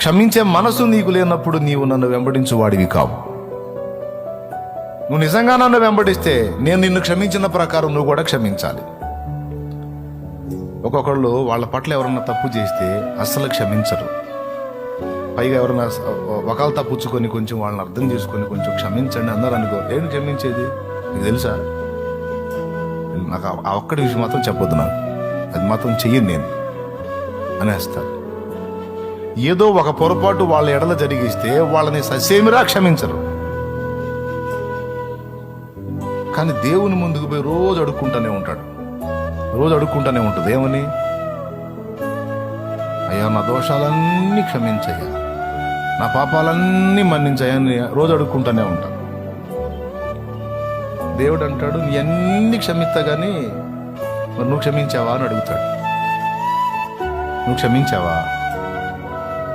క్షమించే మనసు నీకు లేనప్పుడు నీవు నన్ను వెంబడించువాడివి కావు. నువ్వు నిజంగా నన్ను వెంబడిస్తే నేను నిన్ను క్షమించిన ప్రకారం నువ్వు కూడా క్షమించాలి. ఒక్కొక్కళ్ళు వాళ్ళ పట్ల ఎవరన్నా తప్పు చేస్తే అస్సలు క్షమించరు. పైగా ఎవరైనా ఒకళ్ళు తప్పుచ్చుకొని కొంచెం వాళ్ళని అర్థం చేసుకొని కొంచెం క్షమించండి అన్నారు అనుకో, ఏంటి క్షమించేది నీకు తెలుసా? నాకు ఆ ఒక్కటి విషయం మాత్రం చెప్పొద్దు, నాకు అది మాత్రం చెయ్యను నేను అనేస్తారు. ఏదో ఒక పొరపాటు వాళ్ళ ఎడల జరిగిస్తే వాళ్ళని ససేమిరా క్షమించరు. కానీ దేవుని ముందుకు పోయి రోజు అడుక్కుంటూనే ఉంటాడు, రోజు అడుక్కుంటూనే ఉంటుంది. ఏమని? అయ్యా నా దోషాలన్నీ క్షమించయ్యా, నా పాపాలన్నీ మన్నించయ్యని రోజు అడుక్కుంటూనే ఉంటాడు. దేవుడు అంటాడు, నీ అన్ని క్షమిస్తా కానీ మరి నువ్వు క్షమించావా అని అడుగుతాడు. నువ్వు క్షమించావా?